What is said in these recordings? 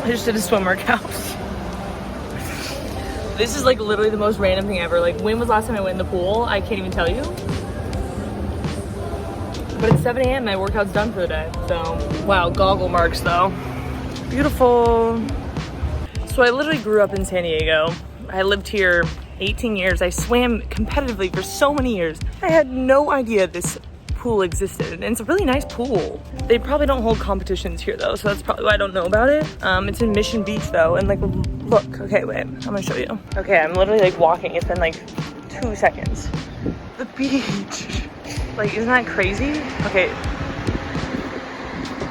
I just did a swim workout. This is like literally the most random thing ever. Like, when was the last time I went in the pool? I can't even tell you. But it's 7 a.m. my workout's done for the day. So, wow, goggle marks though. Beautiful. So I literally grew up in San Diego. I lived here 18 years. I swam competitively for so many years. I had no idea this pool existed, and it's a really nice pool. They probably don't hold competitions here though, so that's probably why I don't know about it. It's in Mission Beach though, and like, look, okay, wait, I'm gonna show you. Okay, I'm literally like walking. It's been like 2 seconds. The beach. Like, isn't that crazy? Okay,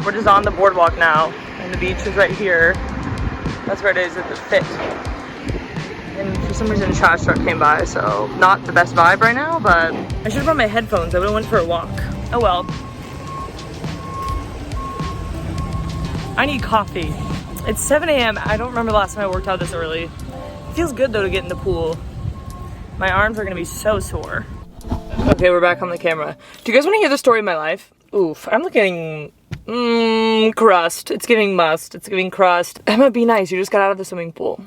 we're just on the boardwalk now, and the beach is right here. That's where it is at the Fit. And for some reason a trash truck came by, so not the best vibe right now, but I should have brought my headphones. I would have went for a walk. Oh well. I need coffee. It's 7 a.m. I don't remember the last time I worked out this early. It feels good though to get in the pool. My arms are gonna be so sore. Okay, we're back on the camera. Do you guys want to hear the story of my life? Oof, I'm looking crust. It's giving must. It's giving crust. Emma, be nice. You just got out of the swimming pool.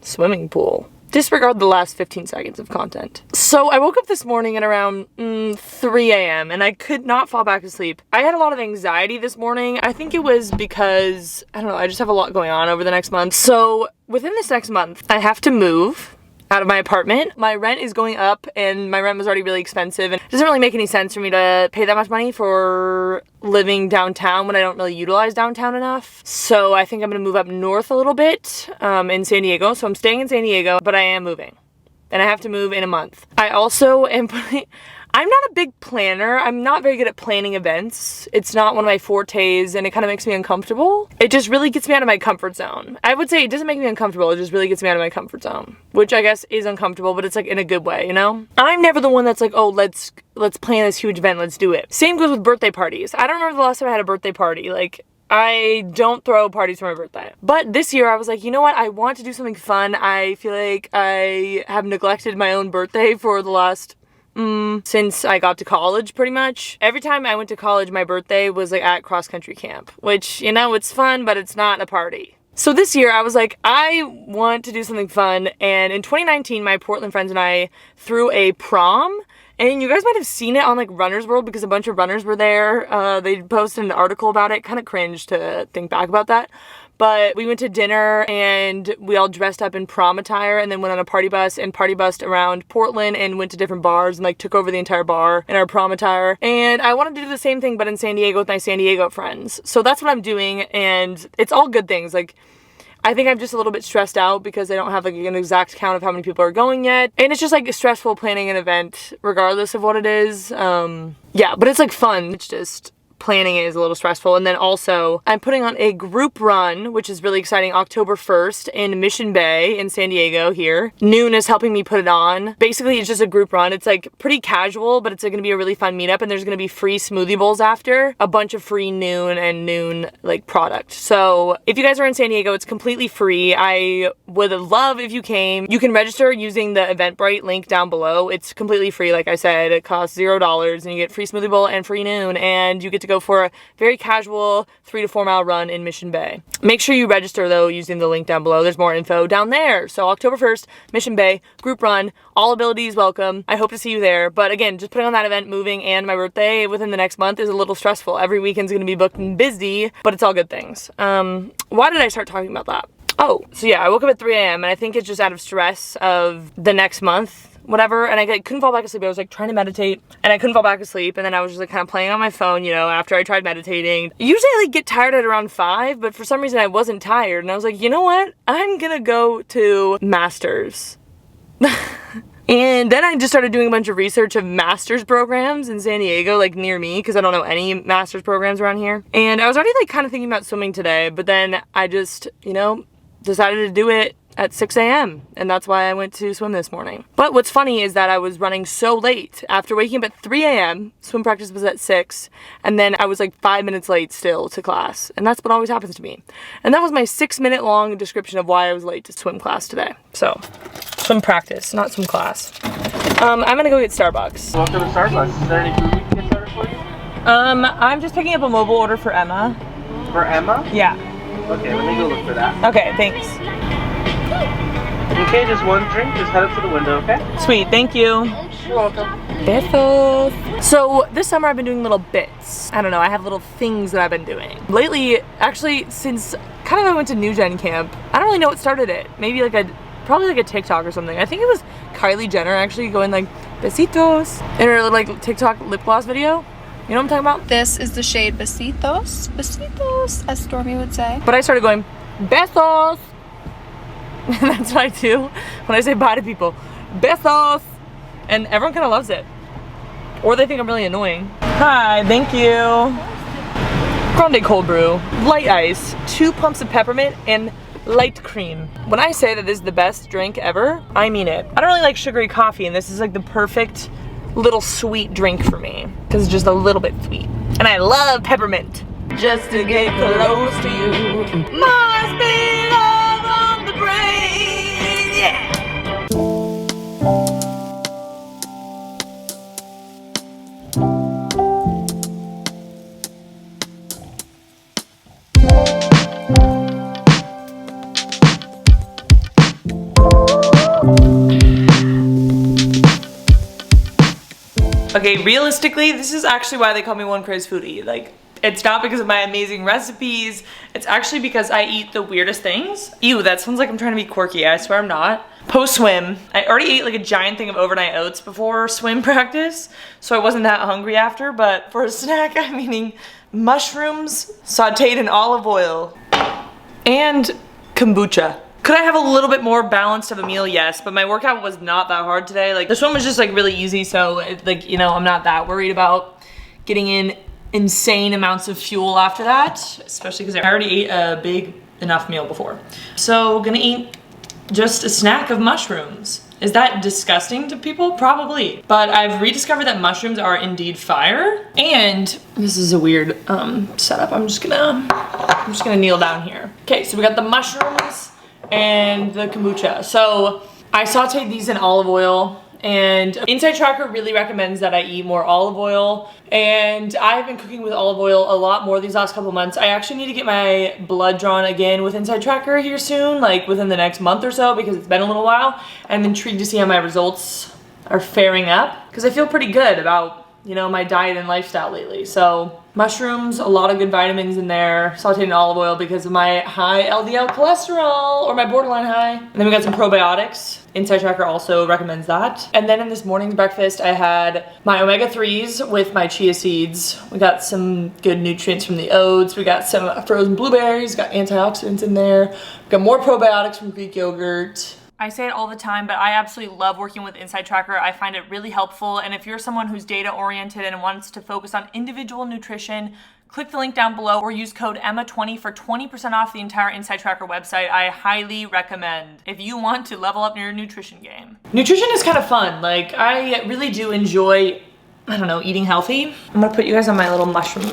Swimming pool. Disregard the last 15 seconds of content. So I woke up this morning at around 3 a.m. and I could not fall back asleep. I had a lot of anxiety this morning. I think it was because, I don't know, I just have a lot going on over the next month. So within this next month, I have to move out of my apartment. My rent is going up, and my rent was already really expensive, and it doesn't really make any sense for me to pay that much money for living downtown when I don't really utilize downtown enough. So I think I'm gonna move up north a little bit in San Diego. So I'm staying in San Diego, but I am moving, and I have to move in a month. I also am I'm not a big planner. I'm not very good at planning events. It's not one of my fortes, and it kind of makes me uncomfortable. It just really gets me out of my comfort zone. I would say it doesn't make me uncomfortable. It just really gets me out of my comfort zone, which I guess is uncomfortable, but it's like in a good way, you know? I'm never the one that's like, oh, let's plan this huge event. Let's do it. Same goes with birthday parties. I don't remember the last time I had a birthday party. Like, I don't throw parties for my birthday. But this year I was like, you know what? I want to do something fun. I feel like I have neglected my own birthday for the last since I got to college, pretty much. Every time I went to college, my birthday was like at cross country camp, which, you know, it's fun, but it's not a party. So this year I was like, I want to do something fun. And in 2019, my Portland friends and I threw a prom. And you guys might have seen it on like Runner's World because a bunch of runners were there. They posted an article about it. Kind of cringe to think back about that. But we went to dinner and we all dressed up in prom attire and then went on a party bus and party bussed around Portland and went to different bars and like took over the entire bar in our prom attire. And I wanted to do the same thing but in San Diego with my San Diego friends. So that's what I'm doing, and it's all good things. Like, I think I'm just a little bit stressed out because I don't have like an exact count of how many people are going yet. And it's just like stressful planning an event regardless of what it is. Yeah, but it's like fun. It's just planning it is a little stressful. And then also I'm putting on a group run, which is really exciting, October 1st in Mission Bay in San Diego here. Noon is helping me put it on. Basically, it's just a group run. It's like pretty casual, but it's like, gonna be a really fun meetup, and there's gonna be free smoothie bowls after, a bunch of free Noon and Noon like product. So if you guys are in San Diego, it's completely free. I would love if you came. You can register using the Eventbrite link down below. It's completely free. Like I said, it costs $0 and you get free smoothie bowl and free Noon, and you get to go for a very casual 3 to 4 mile run in Mission Bay. Make sure you register though using the link down below. There's more info down there. So October 1st, Mission Bay, group run, all abilities welcome. I hope to see you there. But again, just putting on that event, moving, and my birthday within the next month is a little stressful. Every weekend's gonna be booked and busy, but it's all good things. Why did I start talking about that? Oh, so yeah, I woke up at 3 a.m. and I think it's just out of stress of the next month, whatever, and I couldn't fall back asleep. I was like trying to meditate and I couldn't fall back asleep, and then I was just like kind of playing on my phone, you know, after I tried meditating. Usually I like get tired at around 5, but for some reason I wasn't tired, and I was like, you know what? I'm gonna go to Masters. And then I just started doing a bunch of research of master's programs in San Diego, like near me, because I don't know any master's programs around here. And I was already like kind of thinking about swimming today, but then I just, you know, decided to do it at 6 a.m. and that's why I went to swim this morning. But what's funny is that I was running so late. After waking up at 3 a.m., swim practice was at 6, and then I was like 5 minutes late still to class, and that's what always happens to me. And that was my 6-minute long description of why I was late to swim class today. So, swim practice, not swim class. I'm gonna go get Starbucks. Welcome to Starbucks. Is there any food we can get started for you? I'm just picking up a mobile order for Emma. For Emma? Yeah. Okay, let me go look for that. Okay, thanks. Okay, just one drink. Just head up to the window, okay? Sweet, thank you. You're welcome. Besos. So this summer I've been doing little bits. I don't know, I have little things that I've been doing. Lately, actually, since kind of I went to New Gen Camp, I don't really know what started it. Maybe like probably like a TikTok or something. I think it was Kylie Jenner actually going like, besitos, in her like TikTok lip gloss video. You know what I'm talking about? This is the shade Besitos. Besitos, as Stormy would say. But I started going, besos. That's what I do when I say bye to people. Besos. And everyone kind of loves it. Or they think I'm really annoying. Hi, thank you. Grande cold brew, light ice, 2 pumps of peppermint, and light cream. When I say that this is the best drink ever, I mean it. I don't really like sugary coffee, and this is like the perfect little sweet drink for me. Because it's just a little bit sweet. And I love peppermint. Just to get close to you, must be love on the brain, yeah. Okay, realistically, this is actually why they call me One Crazy Foodie. Like, it's not because of my amazing recipes. It's actually because I eat the weirdest things. Ew, that sounds like I'm trying to be quirky. I swear I'm not. Post swim, I already ate like a giant thing of overnight oats before swim practice, so I wasn't that hungry after, but for a snack, I'm eating mushrooms sauteed in olive oil and kombucha. Could I have a little bit more balanced of a meal? Yes, but my workout was not that hard today. Like, this one was just like really easy, so like, you know, I'm not that worried about getting in insane amounts of fuel after that, especially because I already ate a big enough meal before. So gonna eat just a snack of mushrooms. Is that disgusting to people? Probably. But I've rediscovered that mushrooms are indeed fire. And this is a weird setup. I'm just gonna kneel down here. Okay, so we got the mushrooms and the kombucha. So I sauteed these in olive oil, and Inside Tracker really recommends that I eat more olive oil, and I've been cooking with olive oil a lot more these last couple months. I actually need to get my blood drawn again with Inside Tracker here soon, like within the next month or so, because it's been a little while. I'm intrigued to see how my results are faring up, because I feel pretty good about, you know, my diet and lifestyle lately. So mushrooms, a lot of good vitamins in there, sauteed in olive oil because of my high LDL cholesterol, or my borderline high. And then we got some probiotics. Inside Tracker also recommends that. And then in this morning's breakfast, I had my omega-3s with my chia seeds. We got some good nutrients from the oats. We got some frozen blueberries, got antioxidants in there. We got more probiotics from Greek yogurt. I say it all the time, but I absolutely love working with Inside Tracker. I find it really helpful, and if you're someone who's data oriented and wants to focus on individual nutrition, click the link down below or use code EMMA20 for 20% off the entire Inside Tracker website. I highly recommend if you want to level up your nutrition game. Nutrition is kind of fun. Like, I really do enjoy, I don't know, eating healthy. I'm gonna put you guys on my little mushroom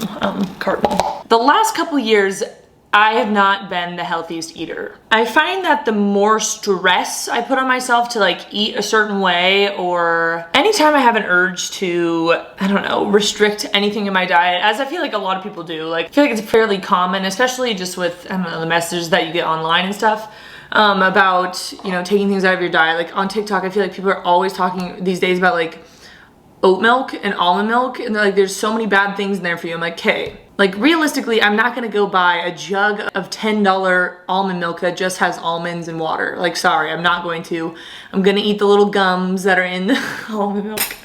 carton. The last couple years, I have not been the healthiest eater. I find that the more stress I put on myself to like eat a certain way, or anytime I have an urge to, I don't know, restrict anything in my diet, as I feel like a lot of people do, like I feel like it's fairly common, especially just with, I don't know, the messages that you get online and stuff, about, you know, taking things out of your diet. Like on TikTok, I feel like people are always talking these days about like oat milk and almond milk, and they're like, there's so many bad things in there for you. I'm like, okay. Like, realistically, I'm not gonna go buy a jug of $10 almond milk that just has almonds and water. Like, sorry, I'm not going to. I'm gonna eat the little gums that are in the almond milk.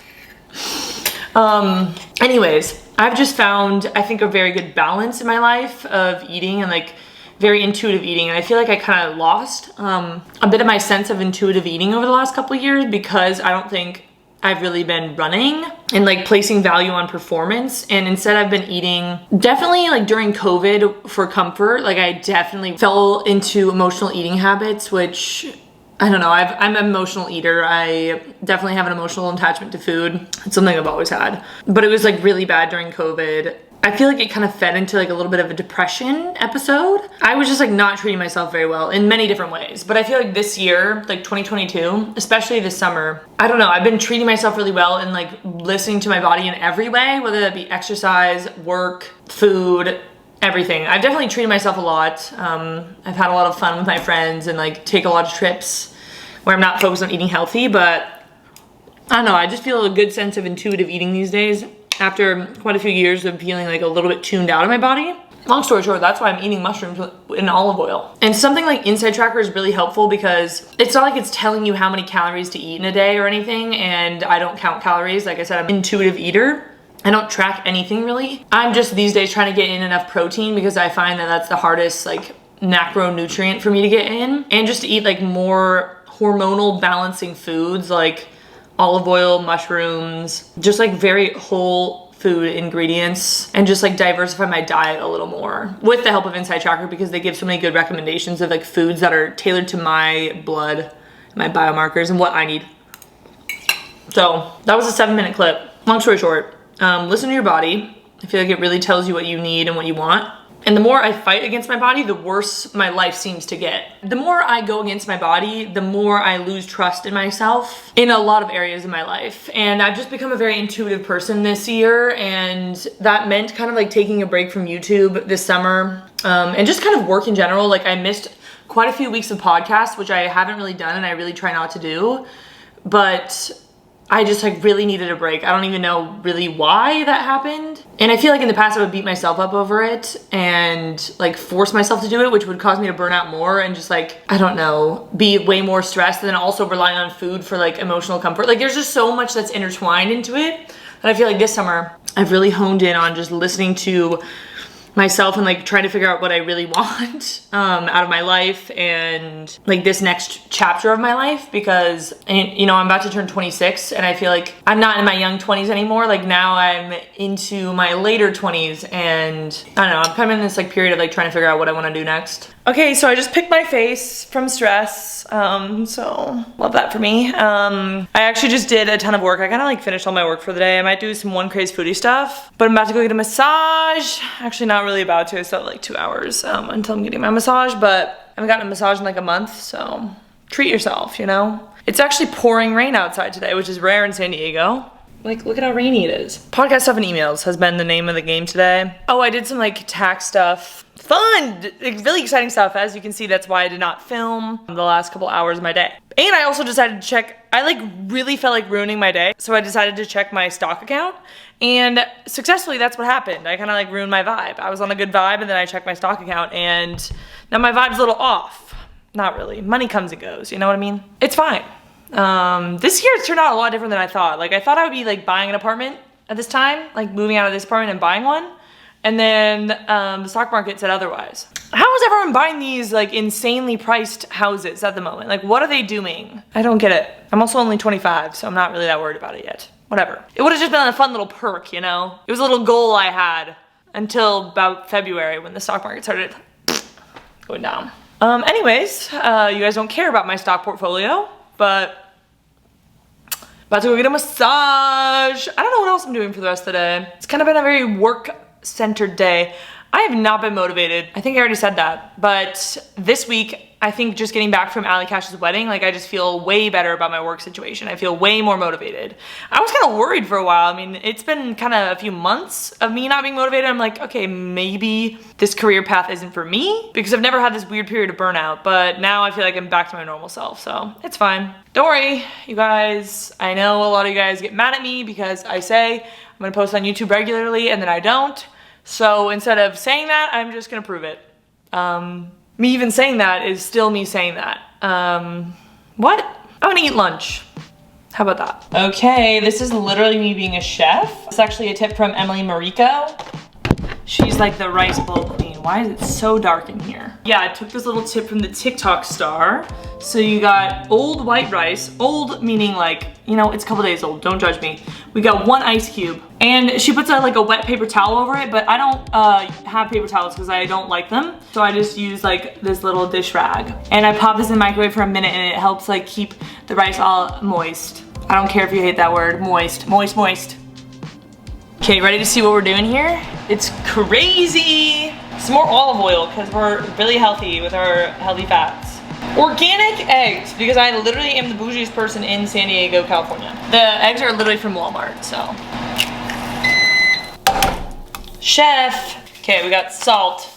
Anyways, I've just found, I think, a very good balance in my life of eating and like very intuitive eating. And I feel like I kind of lost a bit of my sense of intuitive eating over the last couple of years, because I don't think I've really been running and like placing value on performance, and instead I've been eating, definitely like during COVID for comfort. Like I definitely fell into emotional eating habits, which I don't know, I'm an emotional eater. I definitely have an emotional attachment to food. It's something I've always had, but it was like really bad during COVID. I feel like it kind of fed into like a little bit of a depression episode. I was just like not treating myself very well in many different ways. But I feel like this year, like 2022, especially this summer, I don't know, I've been treating myself really well and like listening to my body in every way, whether that be exercise, work, food, everything. I've definitely treated myself a lot. I've had a lot of fun with my friends and like take a lot of trips where I'm not focused on eating healthy, but I don't know, I just feel a good sense of intuitive eating these days after quite a few years of feeling like a little bit tuned out of my body. Long story short, that's why I'm eating mushrooms in olive oil. And something like Inside Tracker is really helpful because it's not like it's telling you how many calories to eat in a day or anything, and I don't count calories. Like I said, I'm an intuitive eater. I don't track anything really. I'm just these days trying to get in enough protein because I find that that's the hardest like macronutrient for me to get in, and just to eat like more hormonal balancing foods like olive oil, mushrooms, just like very whole food ingredients, and just like diversify my diet a little more with the help of Inside Tracker because they give so many good recommendations of like foods that are tailored to my blood, my biomarkers, and what I need. So that was a 7-minute clip. Long story short, listen to your body. I feel like it really tells you what you need and what you want. And the more I fight against my body, the worse my life seems to get. The more I go against my body, the more I lose trust in myself in a lot of areas of my life. And I've just become a very intuitive person this year, and that meant kind of like taking a break from YouTube this summer, and just kind of work in general. Like I missed quite a few weeks of podcasts, which I haven't really done and I really try not to do, but I just like really needed a break. I don't even know really why that happened. And I feel like in the past I would beat myself up over it and like force myself to do it, which would cause me to burn out more and just like, I don't know, be way more stressed and then also rely on food for like emotional comfort. Like there's just so much that's intertwined into it that I feel like this summer I've really honed in on just listening to myself and like trying to figure out what I really want out of my life and like this next chapter of my life, because you know I'm about to turn 26 and I feel like I'm not in my young 20s anymore. Like now I'm into my later 20s and I don't know, I'm kind of in this like period of like trying to figure out what I want to do next. Okay, so I just picked my face from stress, so love that for me. I actually just did a ton of work. I kind of like finished all my work for the day. I might do some One Craze Foodie stuff, but I'm about to go get a massage. Actually not really about to, I still have like 2 hours until I'm getting my massage, but I haven't gotten a massage in like a month, so treat yourself, you know? It's actually pouring rain outside today, which is rare in San Diego. Like, look at how rainy it is. Podcast stuff and emails has been the name of the game today. Oh, I did some like tax stuff. Fun, really exciting stuff. As you can see, that's why I did not film the last couple hours of my day. And I also decided to check, I like really felt like ruining my day. So I decided to check my stock account, and successfully that's what happened. I kind of like ruined my vibe. I was on a good vibe and then I checked my stock account and now my vibe's a little off. Not really, money comes and goes, you know what I mean? It's fine. This year it's turned out a lot different than I thought. Like I thought I would be like buying an apartment at this time, like moving out of this apartment and buying one. And then the stock market said otherwise. How is everyone buying these like insanely priced houses at the moment? Like what are they doing? I don't get it. I'm also only 25, so I'm not really that worried about it yet. Whatever. It would have just been a fun little perk, you know? It was a little goal I had until about February when the stock market started going down. Anyways, you guys don't care about my stock portfolio, but about to go get a massage. I don't know what else I'm doing for the rest of the day. It's kind of been a very work-centered day. I have not been motivated. I think I already said that. But this week, I think just getting back from Ali Cash's wedding, like I just feel way better about my work situation. I feel way more motivated. I was kind of worried for a while. I mean, it's been kind of a few months of me not being motivated. I'm like, okay, maybe this career path isn't for me because I've never had this weird period of burnout, but now I feel like I'm back to my normal self, so it's fine. Don't worry, you guys. I know a lot of you guys get mad at me because I say I'm gonna post on YouTube regularly and then I don't. So instead of saying that, I'm just gonna prove it. Me even saying that is still me saying that. What? I'm gonna eat lunch. How about that? Okay, this is literally me being a chef. It's actually a tip from Emily Mariko. She's like the rice bowl queen. Why is it so dark in here? Yeah, I took this little tip from the TikTok star. So you got old white rice, old meaning like, you know, it's a couple days old, don't judge me. We got 1 ice cube, and she puts like a wet paper towel over it, but I don't have paper towels because I don't like them. So I just use like this little dish rag. And I pop this in the microwave for a minute and it helps like keep the rice all moist. I don't care if you hate that word, moist, moist, moist. Okay, ready to see what we're doing here? It's crazy. Some more olive oil because we're really healthy with our healthy fats. Organic eggs, because I literally am the bougiest person in San Diego, California. The eggs are literally from Walmart, so. Chef, Okay, we got salt,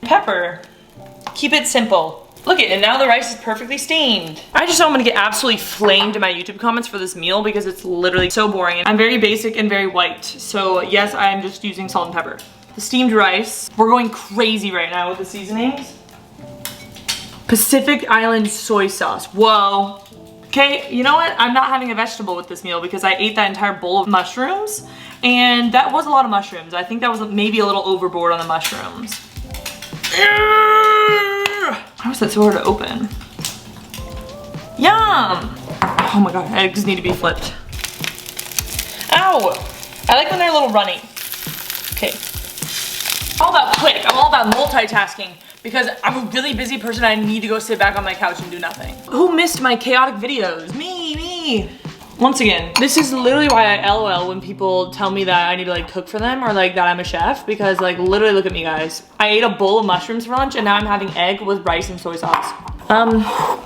pepper. Keep it simple. Look at it, and now the rice is perfectly steamed. I just know I'm gonna get absolutely flamed in my YouTube comments for this meal because it's literally so boring. I'm very basic and very white. So yes, I am just using salt and pepper. The steamed rice, we're going crazy right now with the seasonings. Pacific Island soy sauce, whoa. Okay, you know what? I'm not having a vegetable with this meal because I ate that entire bowl of mushrooms and that was a lot of mushrooms. I think that was maybe a little overboard on the mushrooms. How is that so hard to open? Yum! Oh my god, eggs need to be flipped. Ow! I like when they're a little runny. Okay. All about quick, I'm all about multitasking because I'm a really busy person and I need to go sit back on my couch and do nothing. Who missed my chaotic videos? Me! Once again, this is literally why I LOL when people tell me that I need to like cook for them or like that I'm a chef because like literally look at me guys. I ate a bowl of mushrooms for lunch and now I'm having egg with rice and soy sauce.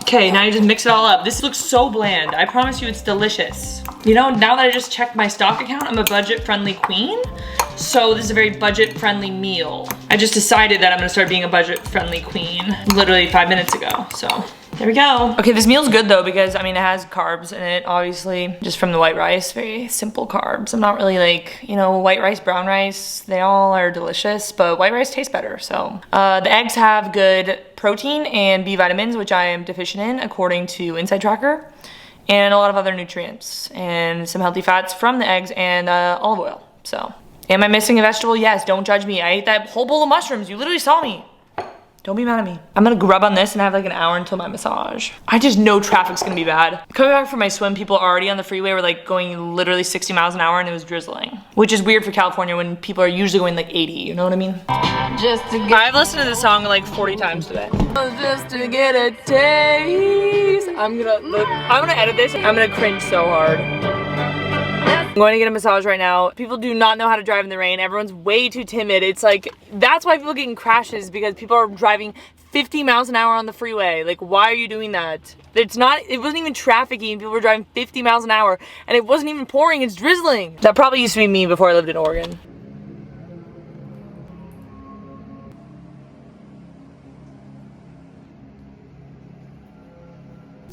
Okay, now you just mix it all up. This looks so bland. I promise you it's delicious. You know, now that I just checked my stock account, I'm a budget-friendly queen. So this is a very budget-friendly meal. I just decided that I'm gonna start being a budget-friendly queen literally 5 minutes ago, so. There we go. Okay, this meal's good though because I mean it has carbs in it, obviously, just from the white rice, very simple carbs. I'm not really like, you know, white rice, brown rice, they all are delicious, but white rice tastes better, so. The eggs have good protein and B vitamins, which I am deficient in according to Inside Tracker, and a lot of other nutrients, and some healthy fats from the eggs and olive oil, so. Am I missing a vegetable? Yes, don't judge me. I ate that whole bowl of mushrooms, you literally saw me. Don't be mad at me. I'm gonna grub on this and have like an hour until my massage. I just know traffic's gonna be bad. Coming back from my swim, people already on the freeway were like going literally 60 miles an hour and it was drizzling. Which is weird for California when people are usually going like 80, you know what I mean? Just to get I've listened to this song like 40 times today. Just to get a taste. I'm gonna edit this. I'm gonna cringe so hard. I'm going to get a massage right now. People do not know how to drive in the rain. Everyone's way too timid. It's like, that's why people get in crashes because people are driving 50 miles an hour on the freeway. Like, why are you doing that? It wasn't even trafficy and people were driving 50 miles an hour and it wasn't even pouring, it's drizzling. That probably used to be me before I lived in Oregon.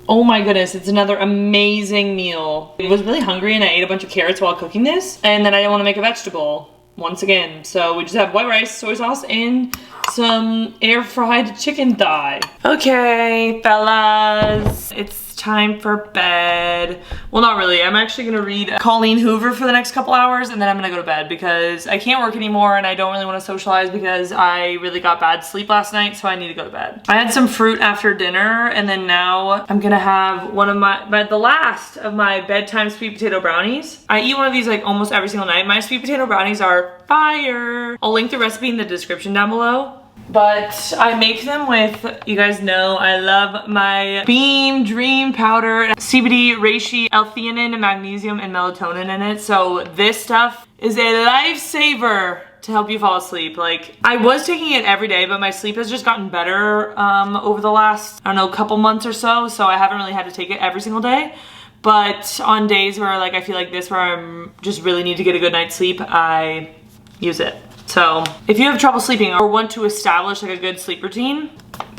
Oh my goodness, it's another amazing meal. I was really hungry and I ate a bunch of carrots while cooking this, and then I didn't want to make a vegetable once again. So we just have white rice, soy sauce, and some air fried chicken thigh. Okay, fellas, it's time for bed. Well, not really. I'm actually gonna read Colleen Hoover for the next couple hours and then I'm gonna go to bed because I can't work anymore and I don't really want to socialize because I really got bad sleep last night, so I need to go to bed. I had some fruit after dinner and then now I'm gonna have one of the last of my bedtime sweet potato brownies. I eat one of these like almost every single night. My sweet potato brownies are fire. I'll link the recipe in the description down below. But I make them with, you guys know, I love my Beam Dream Powder, CBD, reishi, L-theanine, magnesium, and melatonin in it. So this stuff is a lifesaver to help you fall asleep. Like, I was taking it every day, but my sleep has just gotten better over the last, I don't know, couple months or so. So I haven't really had to take it every single day. But on days where like I feel like this, where I'm just really need to get a good night's sleep, I use it. So if you have trouble sleeping or want to establish like a good sleep routine,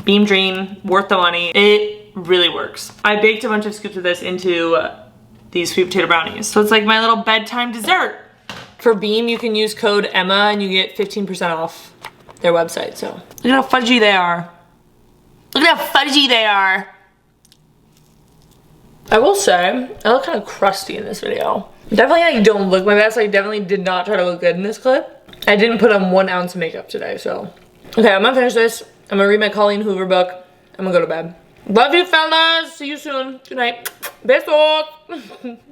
Beam Dream, worth the money. It really works. I baked a bunch of scoops of this into these sweet potato brownies. So it's like my little bedtime dessert. For Beam, you can use code Emma and you get 15% off their website. So look at how fudgy they are. Look at how fudgy they are. I will say, I look kind of crusty in this video. Definitely I don't look my best. I definitely did not try to look good in this clip. I didn't put on 1 ounce of makeup today, so. Okay, I'm gonna finish this. I'm gonna read my Colleen Hoover book. I'm gonna go to bed. Love you, fellas. See you soon. Good night. Besos.